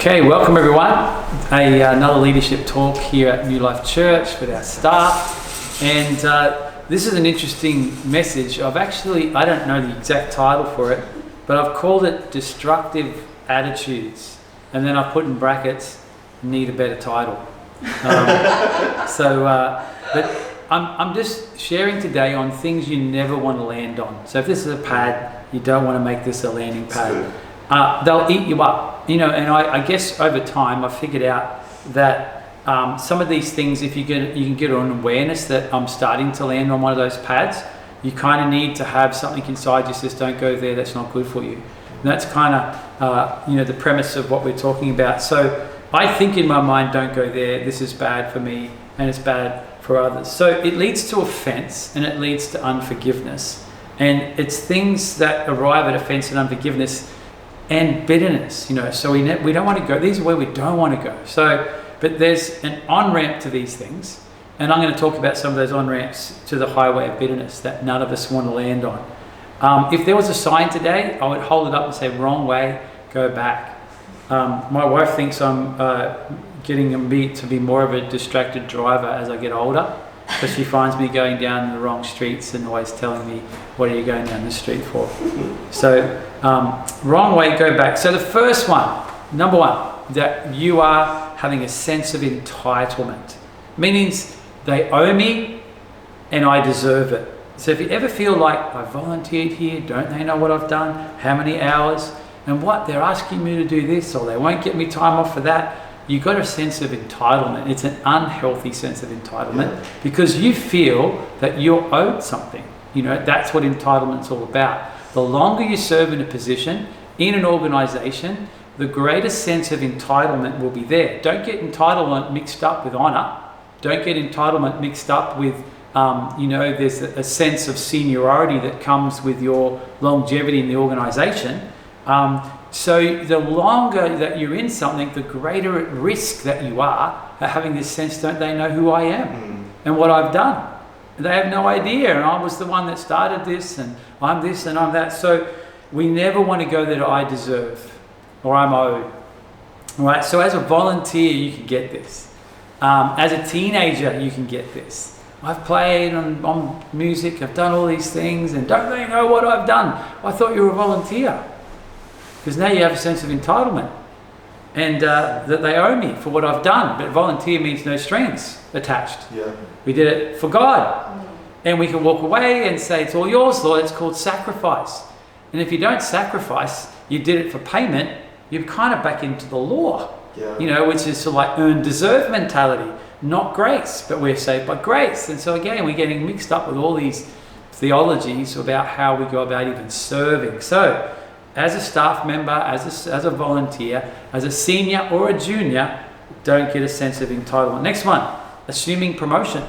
Okay, welcome everyone. Another leadership talk here at New Life Church with our staff. And this is an interesting message. I don't know the exact title for it, but I've called it Destructive Attitudes. And then I've put in brackets, need a better title. But I'm just sharing today on things you never want to land on. So if this is a pad, you don't want to make this a landing pad. They'll eat you up, and I guess over time I figured out that some of these things, if you can get an awareness that I'm starting to land on one of those pads, you kind of need to have something inside you says, don't go there, that's not good for you. And that's kind of the premise of what we're talking about. So I think in my mind, don't go there, this is bad for me and it's bad for others. So it leads to offense and it leads to unforgiveness, and it's things that arrive at offense and unforgiveness and bitterness, so we don't want to go. These are where we don't want to go. So, but there's an on-ramp to these things, and I'm going to talk about some of those on-ramps to the highway of bitterness that none of us want to land on. If there was a sign today, I would hold it up and say, wrong way, go back. My wife thinks I'm getting me to be more of a distracted driver as I get older, because she finds me going down the wrong streets and always telling me, what are you going down this street for? So, wrong way, go back. So the first one, number one, that you are having a sense of entitlement. Meanings they owe me and I deserve it. So if you ever feel like I volunteered here, don't they know what I've done? How many hours? And what, they're asking me to do this, or they won't get me time off for that. You've got a sense of entitlement. It's an unhealthy sense of entitlement because you feel that you're owed something. That's what entitlement's all about. The longer you serve in a position, in an organization, the greater sense of entitlement will be there. Don't get entitlement mixed up with honor. Don't get entitlement mixed up with, there's a sense of seniority that comes with your longevity in the organization. So the longer that you're in something, the greater at risk that you are at having this sense, don't they know who I am and what I've done? They have no idea, and I was the one that started this, and I'm this and I'm that. So we never want to go there to I deserve or I'm owed. All right. So as a volunteer, you can get this. As a teenager, you can get this. I've played on music, I've done all these things, and don't they know what I've done? I thought you were a volunteer. Because now you have a sense of entitlement and that they owe me for what I've done. But volunteer means no strings attached. Yeah. We did it for God. And we can walk away and say, it's all yours, Lord. It's called sacrifice. And if you don't sacrifice, you did it for payment, you're kind of back into the law, which is sort of like earn, deserve mentality, not grace. But we're saved by grace. And so again, we're getting mixed up with all these theologies about how we go about even serving. So, as a staff member, as a volunteer, as a senior or a junior, don't get a sense of entitlement. Next one, assuming promotion.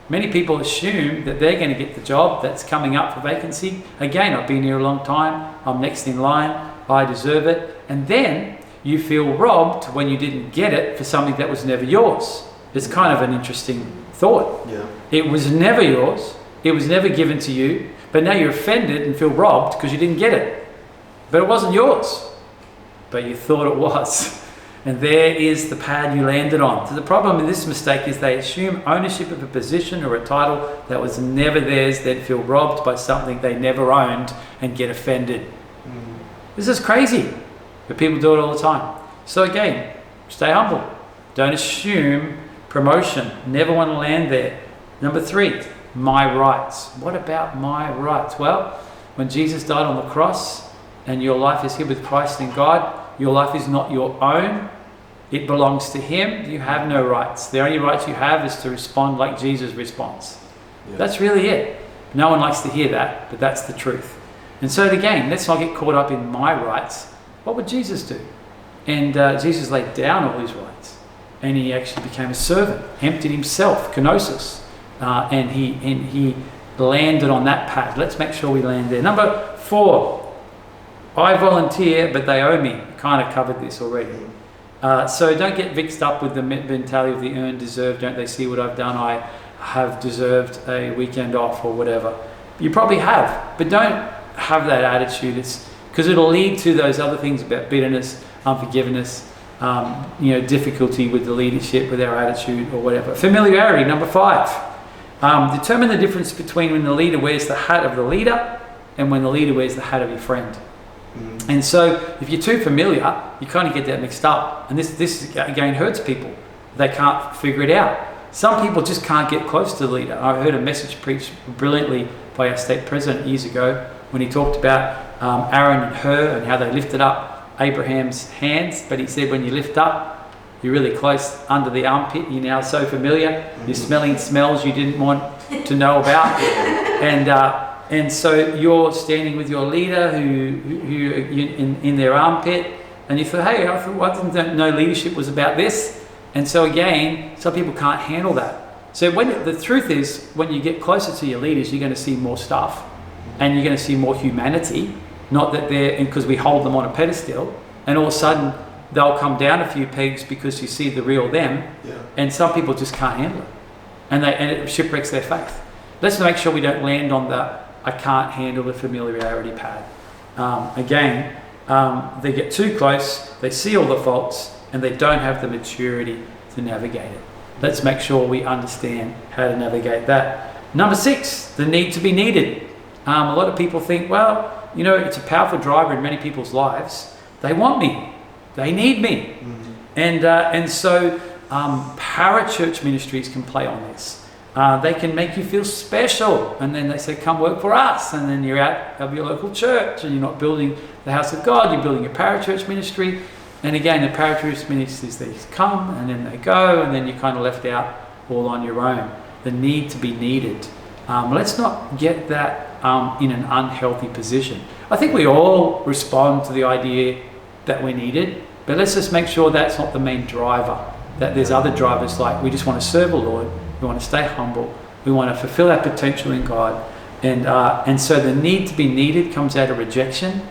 Many people assume that they're going to get the job that's coming up for vacancy. Again, I've been here a long time, I'm next in line, I deserve it. And then you feel robbed when you didn't get it for something that was never yours. It's kind of an interesting thought. Yeah. It was never yours, it was never given to you, but now you're offended and feel robbed because you didn't get it. But it wasn't yours, but you thought it was. And there is the pad you landed on. So the problem in this mistake is they assume ownership of a position or a title that was never theirs, then feel robbed by something they never owned and get offended. This is crazy, but people do it all the time. So again, stay humble. Don't assume promotion. Never want to land there. Number 3, my rights. What about my rights? Well, when Jesus died on the cross, and your life is here with Christ in God, your life is not your own. It belongs to Him. You have no rights. The only rights you have is to respond like Jesus responds. Yeah. That's really it. No one likes to hear that, but that's the truth. And so again, let's not get caught up in my rights. What would Jesus do? And Jesus laid down all His rights. And He actually became a servant, emptied Himself, kenosis. And he landed on that path. Let's make sure we land there. Number 4. I volunteer, but they owe me. Kind of covered this already. So don't get mixed up with the mentality of the earn, deserve. Don't they see what I've done? I have deserved a weekend off or whatever. You probably have, but don't have that attitude. It's because it'll lead to those other things about bitterness, unforgiveness, difficulty with the leadership, with our attitude or whatever. Familiarity, number 5. Determine the difference between when the leader wears the hat of the leader and when the leader wears the hat of your friend. And so if you're too familiar, you kind of get that mixed up. And this again hurts people. They can't figure it out. Some people just can't get close to the leader. I heard a message preached brilliantly by our state president years ago when he talked about Aaron and Hur and how they lifted up Abraham's hands. But he said when you lift up, you're really close under the armpit. You're now so familiar. You're smelling smells you didn't want to know about. And so you're standing with your leader who in their armpit, and you thought, hey, I didn't know leadership was about this. And so again, some people can't handle that. So the truth is, when you get closer to your leaders, you're going to see more stuff, and you're going to see more humanity. Not that because we hold them on a pedestal, and all of a sudden they'll come down a few pegs because you see the real them. Yeah. And some people just can't handle it, and it shipwrecks their faith. Let's make sure we don't land on the I can't handle the familiarity pad. They get too close, they see all the faults, and they don't have the maturity to navigate it. Let's make sure we understand how to navigate that. Number 6, the need to be needed. A lot of people think, well, it's a powerful driver in many people's lives. They want me. They need me. And so parachurch ministries can play on this. They can make you feel special, and then they say, come work for us, and then you're out of your local church and you're not building the house of God, you're building a parachurch ministry. And again, the parachurch ministries, they come and then they go, and then you're kind of left out all on your own. The need to be needed. Let's not get that in an unhealthy position. I think we all respond to the idea that we're needed, but let's just make sure that's not the main driver, that there's other drivers like we just want to serve the Lord. We want to stay humble. We want to fulfill our potential in God. And so the need to be needed comes out of rejection.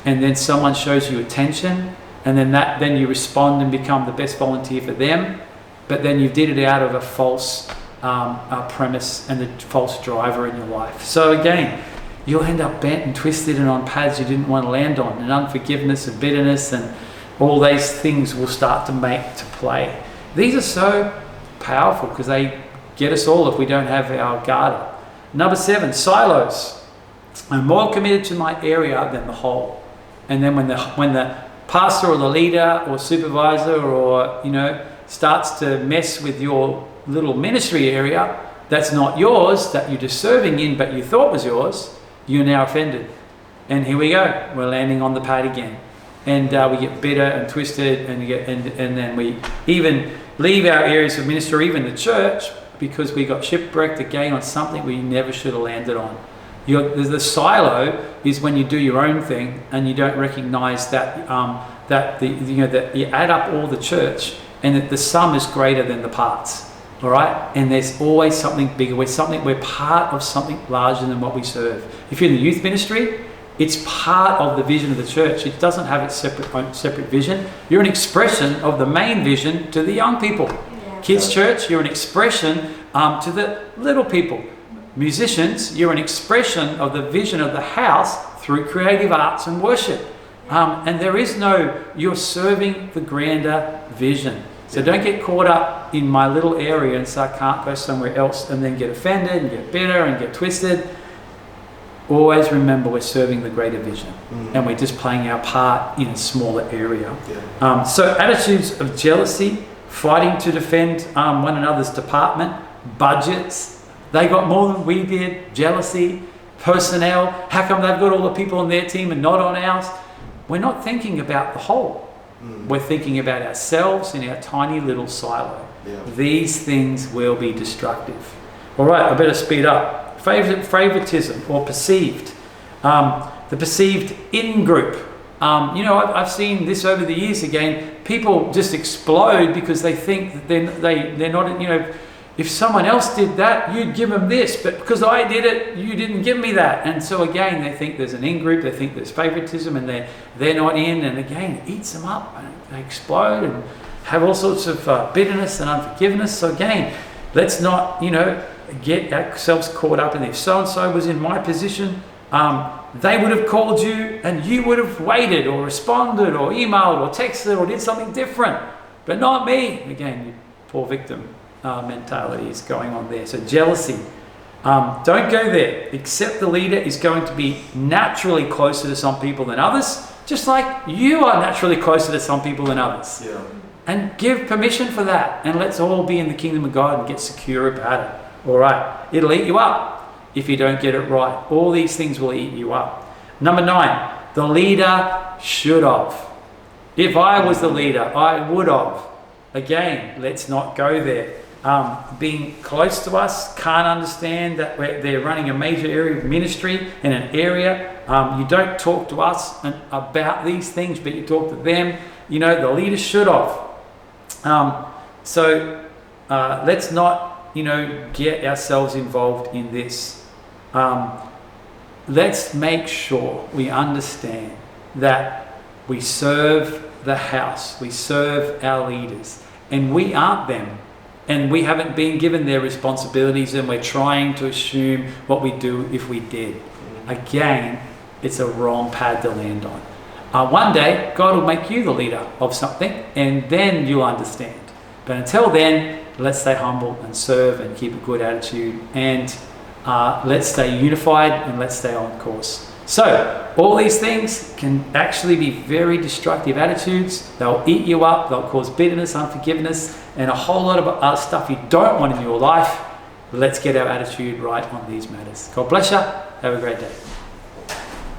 And then someone shows you attention. And then you respond and become the best volunteer for them. But then you did it out of a false premise and the false driver in your life. So again, you'll end up bent and twisted and on paths you didn't want to land on. And unforgiveness and bitterness and all these things will start to make to play. These are so powerful because they get us all if we don't have our guard up. Number 7, silos. I'm more committed to my area than the whole. And then when the pastor or the leader or supervisor or starts to mess with your little ministry area that's not yours, that you're just serving in but you thought was yours, you're now offended. And here we go. We're landing on the pad again. And we get bitter and twisted, and then we even leave our areas of ministry, or even the church, because we got shipwrecked again on something we never should have landed on. The silo is when you do your own thing and you don't recognize that that you add up all the church and that the sum is greater than the parts. All right, and there's always something bigger. We're part of something larger than what we serve. If you're in the youth ministry, it's part of the vision of the church. It doesn't have its separate vision. You're an expression of the main vision to the young people. Kids church, you're an expression to the little people. Musicians, you're an expression of the vision of the house through creative arts and worship. And there is you're serving the grander vision. So don't get caught up in my little area and say I can't go somewhere else and then get offended and get bitter and get twisted. Always remember we're serving the greater vision and we're just playing our part in a smaller area. So attitudes of jealousy, fighting to defend one another's department, budgets, they got more than we did, jealousy, personnel, how come they've got all the people on their team and not on ours? We're not thinking about the whole. We're thinking about ourselves in our tiny little silo. These things will be destructive. All right, I better speed up. Favoritism or perceived. The perceived in-group. I've seen this over the years again. People just explode because they think that they're not, if someone else did that, you'd give them this, but because I did it, you didn't give me that. And so again, they think there's an in-group, they think there's favoritism, and they're not in, and again, it eats them up, and they explode and have all sorts of bitterness and unforgiveness. So again, let's not, get ourselves caught up in this. So-and-so was in my position, they would have called you and you would have waited or responded or emailed or texted or did something different. But not me. Again, you poor victim mentality is going on there. So jealousy. Don't go there. Accept the leader is going to be naturally closer to some people than others, just like you are naturally closer to some people than others. Yeah. And give permission for that. And let's all be in the kingdom of God and get secure about it. All right. It'll eat you up if you don't get it right. All these things will eat you up. Number 9, the leader should have. If I was the leader, I would have. Again, let's not go there. Being close to us, can't understand that they're running a major area of ministry in an area. You don't talk to us about these things, but you talk to them. You know, the leader should have. So let's not, you know, get ourselves involved in this. Let's make sure we understand that we serve the house, we serve our leaders, and we aren't them. And we haven't been given their responsibilities, and we're trying to assume what we do if we did. Again, it's a wrong pad to land on. One day, God will make you the leader of something, and then you'll understand. But until then, let's stay humble and serve and keep a good attitude, and let's stay unified and let's stay on course. So, all these things can actually be very destructive attitudes. They'll eat you up, they'll cause bitterness, unforgiveness, and a whole lot of other stuff you don't want in your life. Let's get our attitude right on these matters. God bless you. Have a great day.